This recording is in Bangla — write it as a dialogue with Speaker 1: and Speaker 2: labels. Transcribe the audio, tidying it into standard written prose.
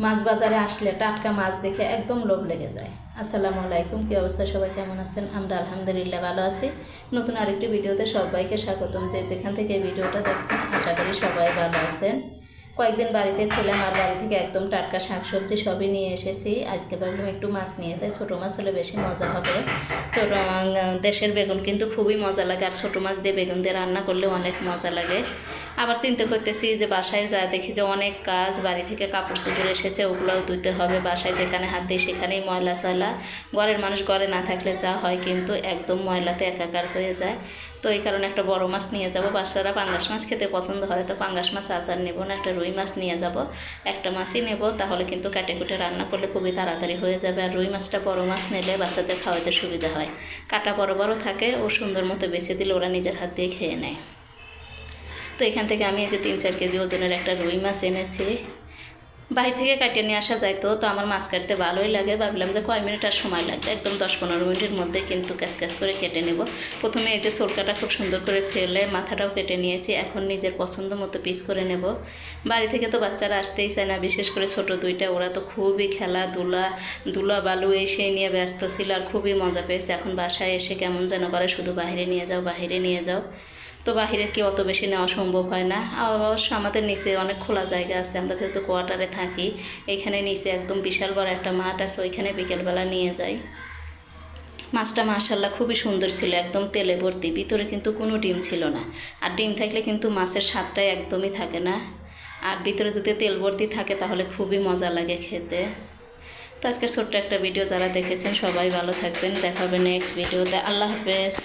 Speaker 1: মাছ বাজারে আসলে টাটকা মাছ দেখে একদম লোভ লেগে যায়। আসসালামু আলাইকুম, কী অবস্থা? সবাই কেমন আছেন? আমরা আলহামদুলিল্লাহ ভালো আছি। নতুন আরেকটি ভিডিওতে সবাইকে স্বাগতম। যেখান থেকে ভিডিওটা দেখছেন আশা করি সবাই ভালো আছেন। কয়েকদিন বাড়িতে ছিলাম আর বাড়ি থেকে একদম টাটকা শাকসবজি সবই নিয়ে এসেছি। আজকে ভাবলাম একটু মাছ নিয়ে যাই, ছোটো মাছ হলে বেশি মজা হবে। ছোটো দেশের বেগুন কিন্তু খুবই মজা লাগে, আর ছোটো মাছ দিয়ে বেগুন দিয়ে রান্না করলেও অনেক মজা লাগে। আবার চিন্তা করতেছি যে বাসায় যা দেখি যে অনেক কাজ, বাড়ি থেকে কাপড় চোপড় এসেছে ওগুলোও ধুতে হবে। বাসায় যেখানে হাত দিই সেখানেই ময়লা সয়লা, ঘরের মানুষ ঘরে না থাকলে যা হয় কিন্তু একদম ময়লাতে একাকার হয়ে যায়। তো এই কারণে একটা বড় মাছ নিয়ে যাব। বাচ্চারা পাঙ্গাস মাছ খেতে পছন্দ করে, তো পাঙ্গাস মাছ আচার নেব না, একটা রুই মাছ নিয়ে যাব। একটা মাছই নেব, তাহলে কিন্তু কাটে কুটে রান্না করলে খুবই তাড়াতাড়ি হয়ে যাবে। আর রুই মাছটা বড় মাছ নিলে বাচ্চাদের খাওয়াতে সুবিধা হয়, কাটা বড় বড় থাকে, ও সুন্দর মতো বেছে দিলে ওরা নিজের হাত দিয়ে খেয়ে নেয়। তো এখান থেকে আমি এই যে 3-4 কেজি ওজনের একটা রুই মাছ এনেছি। বাইরে থেকে কাটিয়ে নিয়ে আসা যায়, তো আমার মাছ কাটতে ভালোই লাগে। ভাবলাম যে কয় মিনিট আর সময় লাগবে, একদম 10-15 মিনিটের মধ্যে কিন্তু ক্যাচ করে কেটে নেব। প্রথমে এই যে সোলকাটা খুব সুন্দর করে ফেলে মাথাটাও কেটে নিয়েছি। এখন নিজের পছন্দ মতো পিস করে নেব। বাড়ি থেকে তো বাচ্চারা আসতেই চায় না, বিশেষ করে ছোট দুইটা, ওরা তো খুবই খেলাধুলা বালু এই সেই নিয়ে ব্যস্ত ছিল আর খুবই মজা পেয়েছে। এখন বাসায় এসে কেমন যেন করে, শুধু বাইরে নিয়ে যাও। তো বাহিরে কি অত বেশি নেওয়া সম্ভব হয় না। অবশ্য আমাদের নিচে অনেক খোলা জায়গা আছে, আমরা যেহেতু কোয়ার্টারে থাকি, এখানে নিচে একদম বিশাল বড় একটা মাঠ আছে, ওইখানে বিকেলবেলা নিয়ে যাই। মাছটা মাশাআল্লাহ খুবই সুন্দর ছিল, একদম তেলে ভর্তি, ভিতরে কিন্তু কোনো ডিম ছিল না। আর ডিম থাকলে কিন্তু মাছের স্বাদটাই একদমই থাকে না, আর ভিতরে যদি তেল ভর্তি থাকে তাহলে খুবই মজা লাগে খেতে। তো আজকের ছোট্ট একটা ভিডিও যারা দেখেছেন সবাই ভালো থাকবেন, দেখা হবে নেক্সট ভিডিওতে। আল্লাহ হাফেজ।